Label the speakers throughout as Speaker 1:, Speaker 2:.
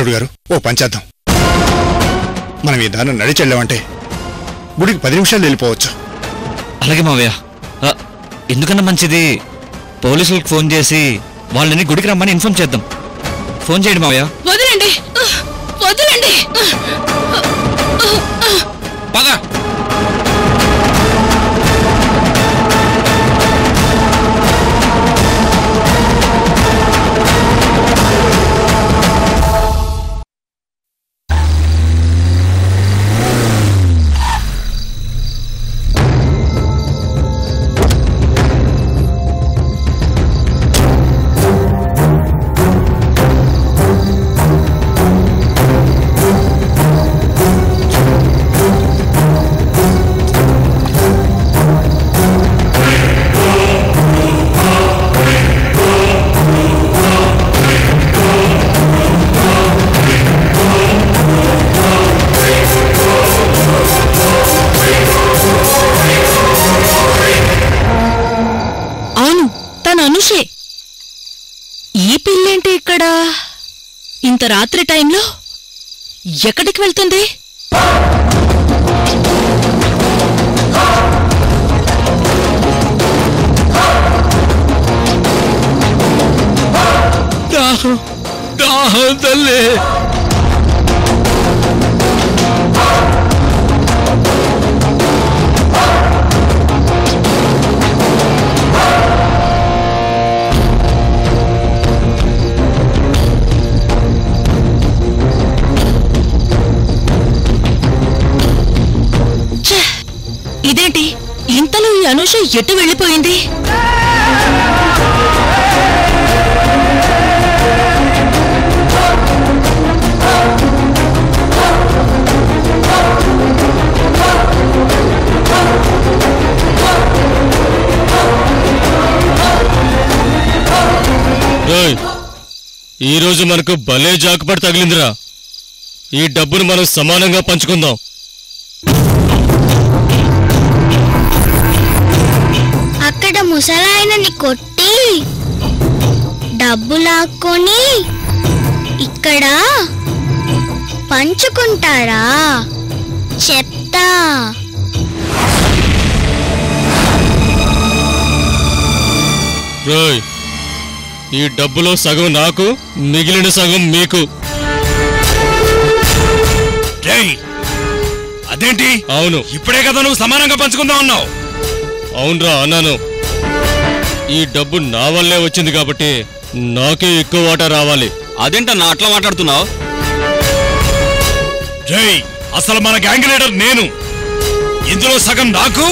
Speaker 1: అల్లుడు గారు, ఓ పంచేద్దాం. మనం ఈ దారిని నడిచెళ్ళామంటే గుడికి 10 నిమిషాలు వెళ్ళిపోవచ్చు.
Speaker 2: అలాగే మావయ్య. ఎందుకన్నా మంచిది, పోలీసులకు ఫోన్ చేసి వాళ్ళని గుడికి రమ్మని ఇన్ఫార్మ్ చేద్దాం. ఫోన్ చేయండి మావయ్య.
Speaker 3: వదలండి, వదలండి.
Speaker 2: పద.
Speaker 3: ఈ పిల్లేంటి ఇక్కడ ఇంత రాత్రి టైంలో? ఎక్కడికి వెళ్తుంది?
Speaker 2: తల్లి,
Speaker 3: ఇదేంటి ఇంతలో ఈ అనూష ఎటు వెళ్ళిపోయింది?
Speaker 4: ఈరోజు మనకు భలే జాకుపడి తగిలిందిరా. ఈ డబ్బును మనం సమానంగా పంచుకుందాం.
Speaker 5: అక్కడ ముసలాయనని కొట్టి డబ్బు లాక్కొని ఇక్కడ పంచుకుంటారా? చెప్తా.
Speaker 4: రోయ్, ఈ డబ్బులో సగం నాకు, మిగిలిన సగం మీకు.
Speaker 6: అదేంటి?
Speaker 4: అవును,
Speaker 6: ఇప్పుడే కదా నువ్వు సమానంగా పంచుకుందాం అన్నావు.
Speaker 4: అవునరా అన్నాను. ఈ డబ్బు నా వల్లే వచ్చింది కాబట్టి నాకే ఎక్కువ వాటా రావాలి.
Speaker 2: అదేంటన్నా అట్లా మాట్లాడుతున్నావు?
Speaker 6: జై, అసలు మన గ్యాంగ్ లీడర్ నేను. ఇందులో సగం నాకు,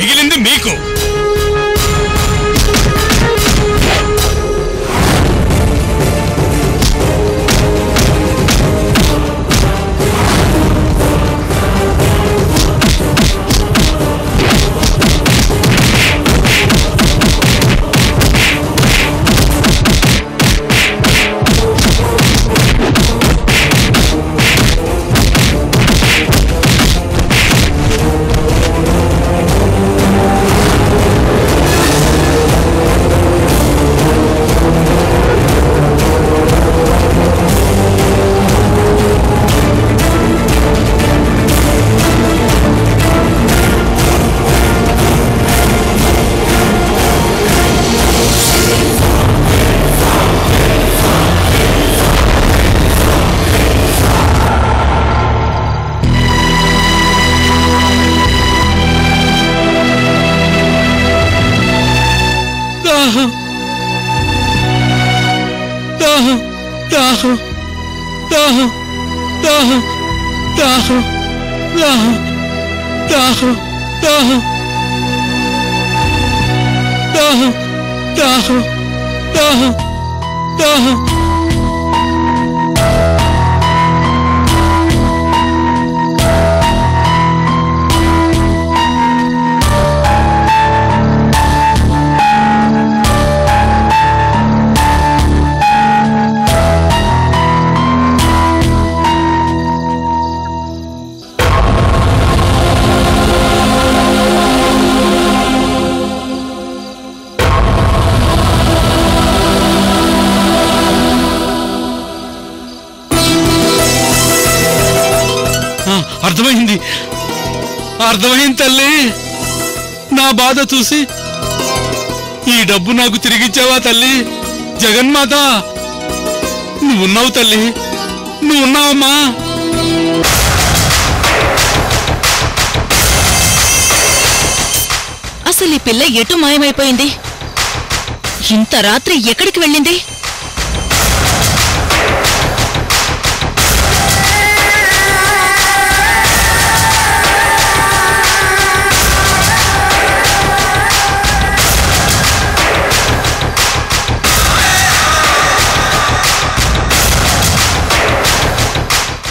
Speaker 6: మిగిలింది మీకు. అర్థమైంది అర్థమైంది తల్లి. నా బాధ చూసి ఈ డబ్బు నాకు తిరిగిచ్చావా తల్లి? జగన్మాత నువ్వున్నావు తల్లి, నువ్వున్నావమ్మా.
Speaker 3: అసలు ఈ పిల్ల ఎటు మాయమైపోయింది? ఇంత రాత్రి ఎక్కడికి వెళ్ళింది?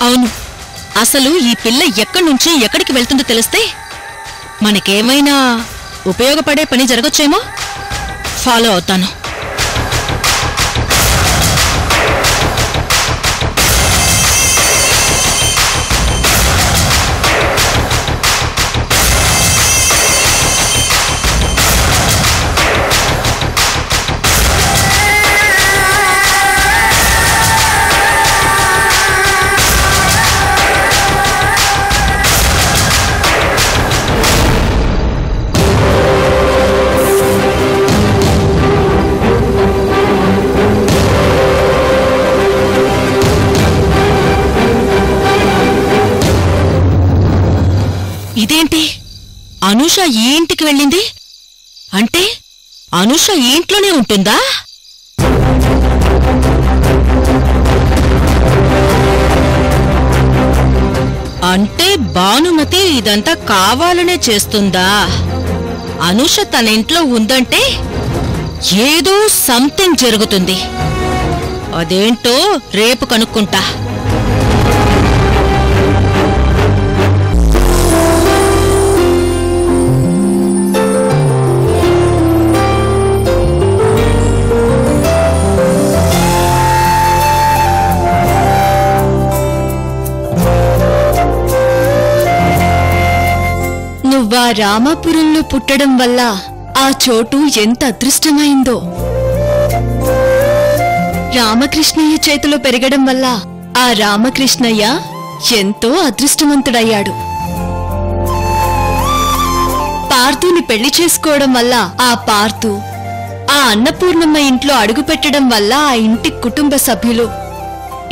Speaker 3: అవును, అసలు ఈ పిల్ల ఎక్కడి నుంచి ఎక్కడికి వెళ్తుందో తెలిస్తే మనకేమైనా ఉపయోగపడే పని జరగొచ్చేమో. ఫాలో అవుతాను. ఇదేంటి, అనూష ఈ ఇంటికి వెళ్ళింది అంటే అనూష ఈ ఇంట్లోనే ఉంటుందా? అంటే భానుమతి ఇదంతా కావాలనే చేస్తుందా? అనూష తన ఇంట్లో ఉందంటే ఏదో సంథింగ్ జరుగుతుంది. అదేంటో రేపు కనుక్కుంటా. నువ్వా రామాపురంలో పుట్టడం వల్ల ఆ చోటు ఎంత అదృష్టమైందో. రామకృష్ణయ్య చేతిలో పెరగడం వల్ల ఆ రామకృష్ణయ్య ఎంతో అదృష్టవంతుడయ్యాడు. పార్థుని పెళ్లి చేసుకోవడం వల్ల ఆ పార్థు ఆ అన్నపూర్ణమ్మ ఇంట్లో అడుగుపెట్టడం వల్ల ఆ ఇంటి కుటుంబ సభ్యులు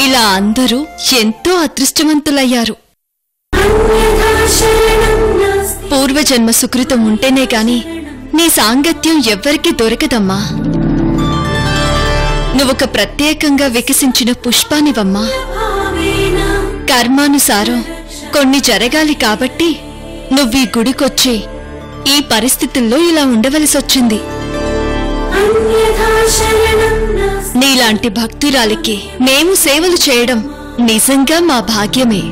Speaker 3: ఇలా అందరూ ఎంతో అదృష్టవంతులయ్యారు. పూర్వజన్మ సుకృతం ఉంటేనే గాని నీ సాంగత్యం ఎవ్వరికీ దొరకదమ్మా. నువ్వొక ప్రత్యేకంగా వికసించిన పుష్పానివమ్మా. కర్మానుసారం కొన్ని జరగాలి కాబట్టి నువ్వీ గుడికొచ్చి ఈ పరిస్థితుల్లో ఇలా ఉండవలసొచ్చింది. నీలాంటి భక్తురాలికి మేము సేవలు చేయడం నిజంగా మా భాగ్యమే.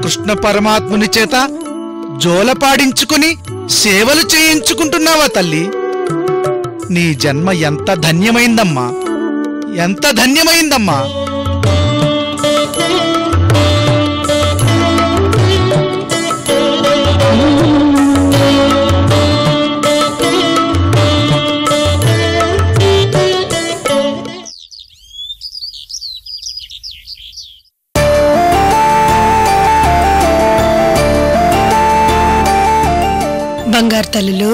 Speaker 1: కృష్ణ పరమాత్ముని చేత జోలపాడించుకుని సేవలు చేయించుకుంటున్నావా తల్లి? నీ జన్మ ఎంత ధన్యమైందమ్మా, ఎంత ధన్యమైందమ్మా.
Speaker 3: బంగారు తల్లులు,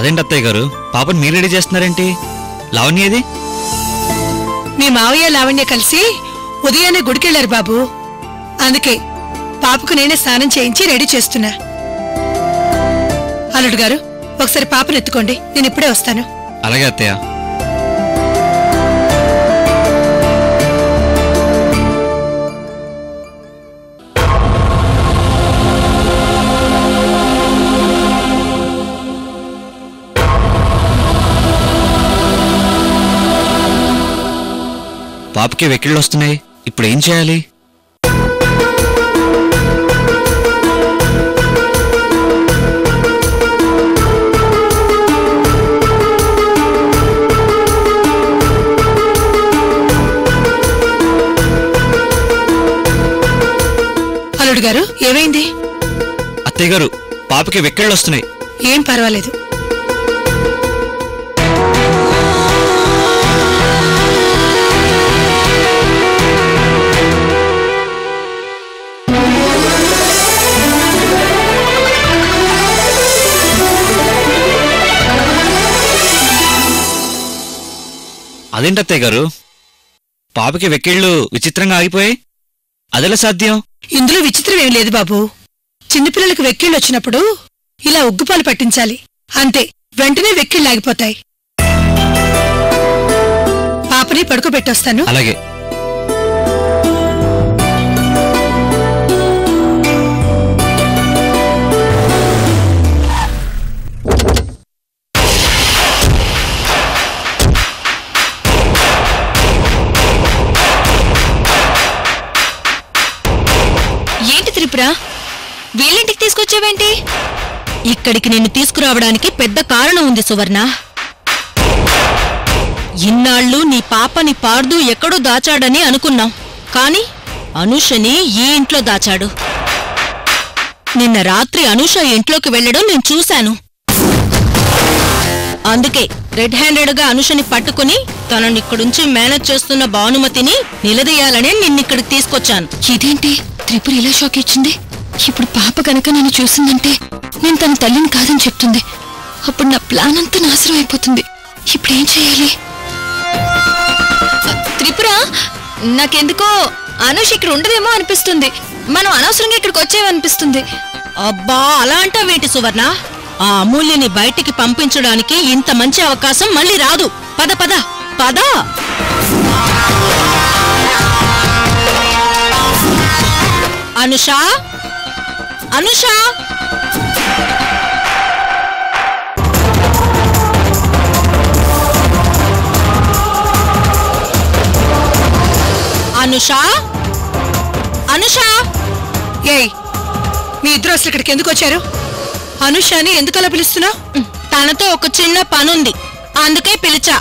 Speaker 2: అదేంటి అత్తయ్య గారు, పాపని మీరు రెడీ చేస్తున్నారేంటి? లావణ్య ఏది?
Speaker 7: మీ మావయ్య లావణ్య కలిసి ఉదయాన్నే గుడికెళ్లారు బాబు. అందుకే పాపకు నేనే స్నానం చేయించి రెడీ చేస్తున్నా. అల్లుడు గారు, ఒకసారి పాపను ఎత్తుకోండి, నేను ఇప్పుడే వస్తాను.
Speaker 2: అలాగే అత్తయ్య. పాపకి వెక్కిళ్ళు వస్తున్నాయి, ఇప్పుడు ఏం చేయాలి?
Speaker 7: అల్లుడు గారు, ఏమైంది?
Speaker 2: అత్తయ్య గారు, పాపకి వెక్కిళ్ళు వస్తున్నాయి.
Speaker 7: ఏం పర్వాలేదు.
Speaker 2: అదేంటి అత్తయ్య గారు, పాపకి వెక్కిళ్ళు విచిత్రంగా ఆగిపోయాయి, అదెలా సాధ్యం?
Speaker 7: ఇందులో విచిత్రం ఏం లేదు బాబు. చిన్నపిల్లలకు వెక్కిళ్ళు వచ్చినప్పుడు ఇలా ఉగ్గుపాలు పట్టించాలి, అంతే, వెంటనే వెక్కిళ్ళు ఆగిపోతాయి. పాపని పడుకోబెట్టొస్తాను.
Speaker 2: అలాగే.
Speaker 3: త్రిపుర, వీళ్ళింటికి తీసుకొచ్చావేంటి? ఇక్కడికి నిన్ను తీసుకురావడానికి పెద్ద కారణం ఉంది సువర్ణ. ఇన్నాళ్ళు నీ పాపని పార్దు ఎక్కడో దాచాడని అనుకున్నాం, కాని అనూషని ఈ ఇంట్లో దాచాడు. నిన్న రాత్రి అనూష ఇంట్లోకి వెళ్లడం నేను చూశాను. అందుకే రెడ్ హ్యాండెడ్గా అనూషని పట్టుకుని తననిక్కడుంచి మేనేజ్ చేస్తున్న భానుమతిని నిలదీయాలనే నిన్నిక్కడికి తీసుకొచ్చాను. ఇదేంటి త్రిపుర ఇలా షాక్ ఇచ్చింది? ఇప్పుడు పాప కనుక నన్ను చూసిందంటే నేను తన తల్లిని కాదని చెప్తుంది. అప్పుడు నా ప్లాన్ అంతా నాశనం అయిపోతుంది. ఇప్పుడేం చేయాలి? త్రిపుర, నాకెందుకో అనూష ఇక్కడ ఉండదేమో అనిపిస్తుంది. మనం అనవసరంగా ఇక్కడికి వచ్చేవనిపిస్తుంది. అబ్బా, అలా అంటావేంటి సువర్ణ? ఆ అమూల్యని బయటికి పంపించడానికి ఇంత మంచి అవకాశం మళ్ళీ రాదు. పద పద పద. అనుషా, అనుషా, అనుషా, అనుషా.
Speaker 7: ఏయ్, మీ ఇద్దరు అసలు ఇక్కడికి ఎందుకు వచ్చారు? అనుషాని ఎందుకలా పిలుస్తున్నావు?
Speaker 3: తనతో ఒక చిన్న పనుంది, అందుకే పిలిచా.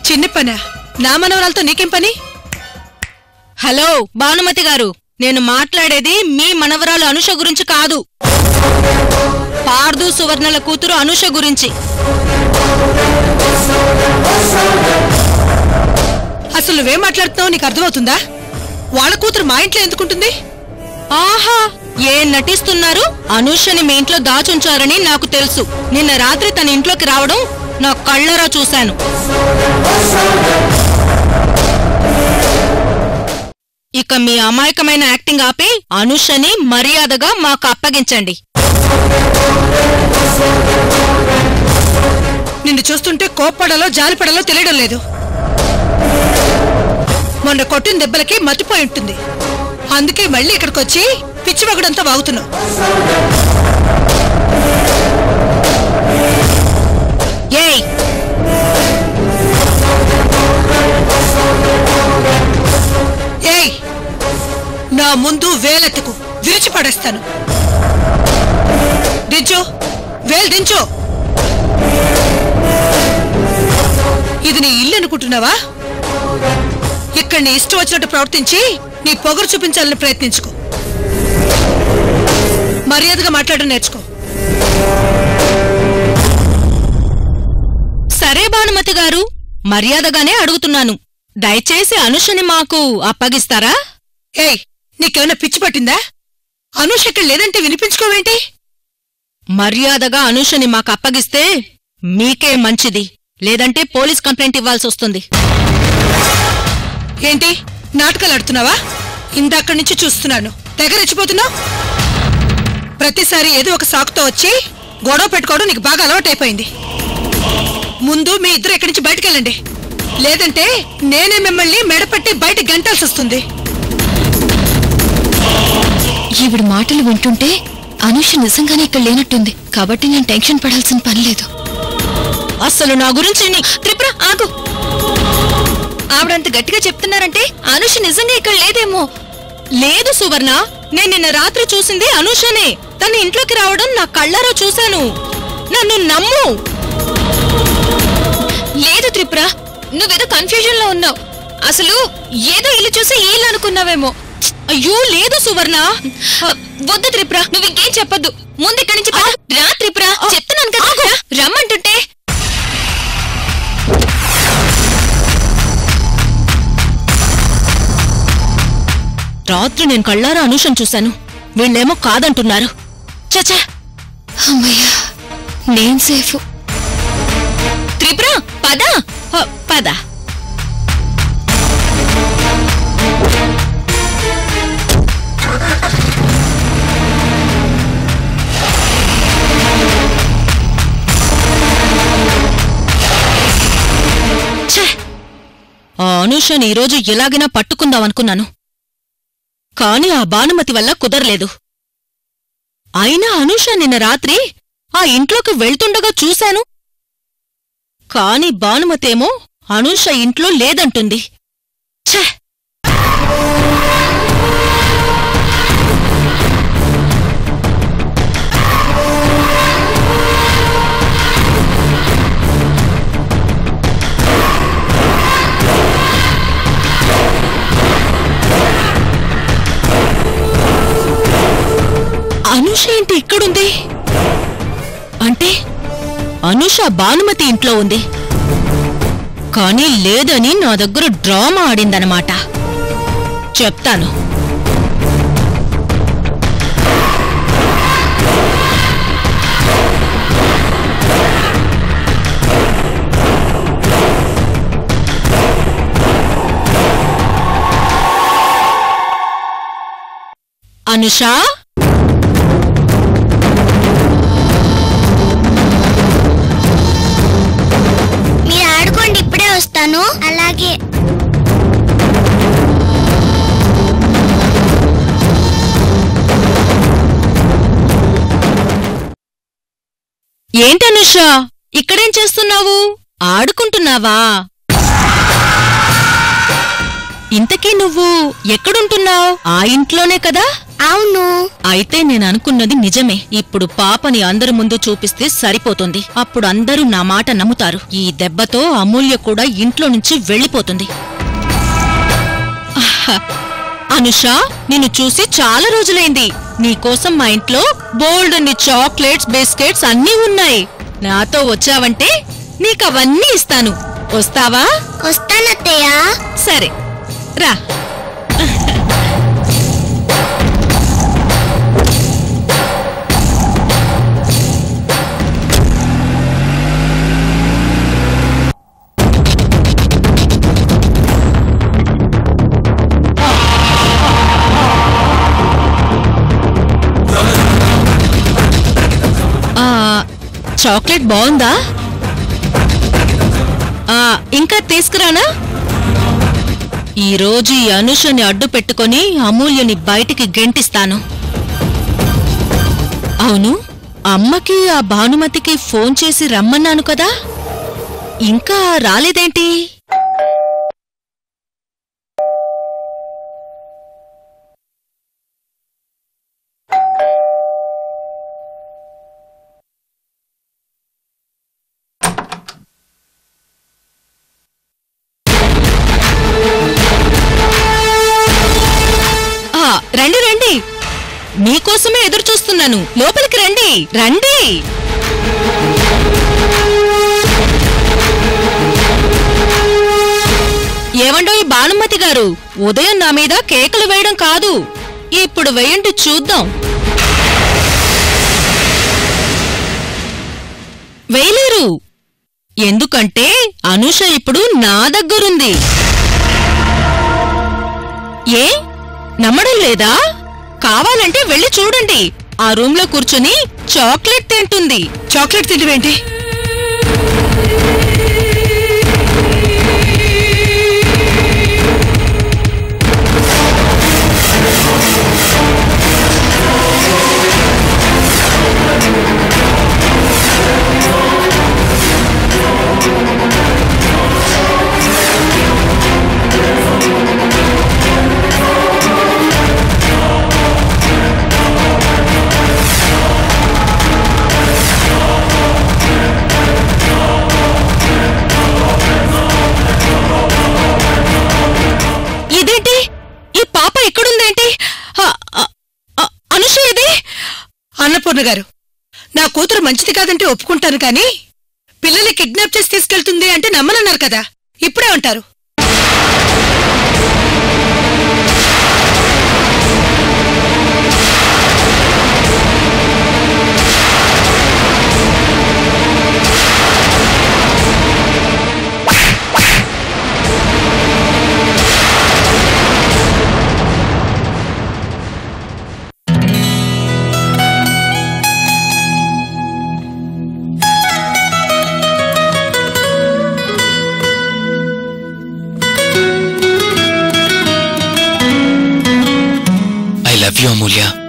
Speaker 7: చిన్న పనా? నా మనవరాలతో నీకేం పని?
Speaker 3: హలో భానుమతి గారు, నేను మాట్లాడేది మీ మనవరాలు అనుష గురించి కాదు, పార్దు సువర్ణల కూతురు అనుష గురించి.
Speaker 7: అసలు నువ్వేం మాట్లాడుతున్నావు నీకు అర్థమవుతుందా? వాళ్ళ కూతురు మా ఇంట్లో ఎందుకుంటుంది?
Speaker 3: ఆహా, ఏం నటిస్తున్నారు? అనూషని మీ ఇంట్లో దాచుంచారని నాకు తెలుసు. నిన్న రాత్రి తన ఇంట్లోకి రావడం నా కళ్ళరా చూశాను. ఇక మీ అమాయకమైన యాక్టింగ్ ఆపి అనూషని మర్యాదగా మాకు అప్పగించండి.
Speaker 7: నిన్ను చూస్తుంటే కోప్పడాలో జాలిపడాలో తెలియడం లేదు. మొన్న కొట్టిన దెబ్బలకి మతిపోయి ఉంటుంది, అందుకే మళ్ళీ ఇక్కడికి వచ్చి పిచ్చివగుడంతా వాగుతున్నావు.
Speaker 3: ఏయ్,
Speaker 7: ఏయ్, నా ముందు వేలెత్తుకు, విరిచి పడేస్తాను. దించు, వేలు దించు. ఇది నీ ఇల్లు అనుకుంటున్నావా? ఇక్కడ నీ ఇష్టం వచ్చినట్టు ప్రవర్తించి నీ పొగరు చూపించాలని ప్రయత్నించుకో. మర్యాదగా మాట్లాడడం నేర్చుకో.
Speaker 3: సరే భానుమతి గారు, మర్యాదగానే అడుగుతున్నాను. దయచేసి అనుషని మాకు అప్పగిస్తారా?
Speaker 7: ఏయ్, నీకేమైనా పిచ్చి పట్టిందా? అనూష ఇక్కడ లేదంటే వినిపించుకోవేంటి?
Speaker 3: మర్యాదగా అనుషని మాకు అప్పగిస్తే
Speaker 8: మీకే మంచిది, లేదంటే పోలీస్ కంప్లైంట్ ఇవ్వాల్సి వస్తుంది.
Speaker 7: ఏంటి నాటకాలు ఆడుతున్నావా? ఇందాక్కడి నుంచి చూస్తున్నాను, తెగ రెచ్చిపోతున్నావు. ప్రతిసారి ఏదో ఒక సాకుతో వచ్చి గొడవ పెట్టుకోవడం నీకు బాగా అలవాటైపోయింది. ముందు మీ ఇద్దరు ఎక్కడి నుంచి బయటకెళ్ళండి, లేదంటే నేనే మిమ్మల్ని మెడపట్టి బయట గంటాల్సి వస్తుంది.
Speaker 3: ఈవిడ మాటలు వింటుంటే అనూష నిజంగానే ఇక్కడ లేనట్టుంది, కాబట్టి నేను టెన్షన్ పడాల్సిన పని లేదు.
Speaker 8: అసలు నా గురించి
Speaker 3: త్రిపుర ఆగు. ఆవిడంత గట్టిగా చెప్తున్నారంటే అనూష నిజంగా ఇక్కడ లేదేమో.
Speaker 8: లేదు సువర్ణ, నేను నిన్న రాత్రి చూసింది అనూషనే. తన ఇంట్లోకి రావడం నా కళ్ళారా చూశాను, నన్ను నమ్ము.
Speaker 3: లేదు త్రిపుర, నువ్వేదో కన్ఫ్యూజన్ లో ఉన్నావు. అసలు ఏదో ఇల్లు చూసి ఇల్లు అనుకున్నావేమో.
Speaker 8: అయ్యో లేదు సువర్ణ.
Speaker 3: వద్దు త్రిపుర, నువ్వు ఇంకేం చెప్పొద్దు. ముందు ఇక్కడి నుంచి రా త్రిపుర, చెప్తున్నాను కదా రమ్మంటుంటే.
Speaker 8: రాత్రి నేను కళ్ళారా అనూషను చూశాను, వీళ్ళేమో కాదంటున్నారు.
Speaker 3: చచా, అమ్మయ్యా నేను సేఫ్. త్రిపుర పద.
Speaker 8: పద. ఆ అనూషని ఈరోజు ఎలాగైనా పట్టుకుందామనుకున్నాను, కాని ఆ భానుమతి వల్ల కుదరలేదు. అయినా అనూష నిన్న రాత్రి ఆ ఇంట్లోకి వెళ్తుండగా చూశాను, కాని భానుమతేమో అనూష ఇంట్లో లేదంటుంది. ఛే! అనూష ఏంటి ఇక్కడుంది? అంటే అనూష భానుమతి ఇంట్లో ఉంది, కానీ లేదని నా దగ్గర డ్రామా ఆడిందనమాట. చెప్తాను. అనుష,
Speaker 5: మీరు ఆడుకోండి, ఇప్పుడే వస్తాను. అలాగే.
Speaker 8: ఏంటనుష ఇక్కడేం చేస్తున్నావు? ఆడుకుంటున్నావా? ఇంతకీ నువ్వు ఎక్కడుంటున్నావు? ఆ ఇంట్లోనే కదా?
Speaker 5: అవును.
Speaker 8: అయితే నేను అనుకున్నది నిజమే. ఇప్పుడు పాపని అందరి ముందు చూపిస్తే సరిపోతుంది. అప్పుడు అందరూ నా మాట నమ్ముతారు. ఈ దెబ్బతో అమూల్య కూడా ఇంట్లో నుంచి వెళ్ళిపోతుంది. అనుష, నిన్ను చూసి చాలా రోజులైంది. నీకోసం మా ఇంట్లో బోల్డన్ని చాక్లెట్స్, బిస్కెట్స్ అన్నీ ఉన్నాయి. నాతో వచ్చావంటే నీకవన్నీ ఇస్తాను. వస్తావా?
Speaker 5: వస్తానత్తయ్య.
Speaker 8: సరే రా. చాక్లెట్ బాగుందా? ఇంకా తీసుకురానా? ఈరోజు ఈ అనుషని అడ్డు పెట్టుకుని అమూల్యని బయటికి గెంటిస్తాను. అవును, అమ్మకి ఆ భానుమతికి ఫోన్ చేసి రమ్మన్నాను కదా, ఇంకా రాలేదేంటి? రండి రండి, మీకోసమే ఎదురు చూస్తున్నాను. లోపలికి రండి రండి. ఏమండో ఈ భానుమతి గారు, ఉదయం నా మీద కేకలు వేయడం కాదు, ఇప్పుడు వేయండి చూద్దాం. వేయలేరు, ఎందుకంటే అనూష ఇప్పుడు నా దగ్గరుంది. ఏ నమ్మడం లేదా? కావాలంటే వెళ్ళి చూడండి. ఆ రూమ్ లో కూర్చుని చాక్లెట్ తింటుంది.
Speaker 7: చాక్లెట్ తింటవేంటి?
Speaker 8: ఇదేంటి? ఈ పాప ఇక్కడుందేంటి? అనుష ఇది?
Speaker 7: అన్నపూర్ణ గారు, నా కూతురు మంచిది కాదంటే ఒప్పుకుంటాను కానీ పిల్లల్ని కిడ్నాప్ చేసి తీసుకెళ్తుంది అంటే నమ్మనన్నారు కదా, ఇప్పుడే ఉంటారు.
Speaker 2: I love you, Amulya.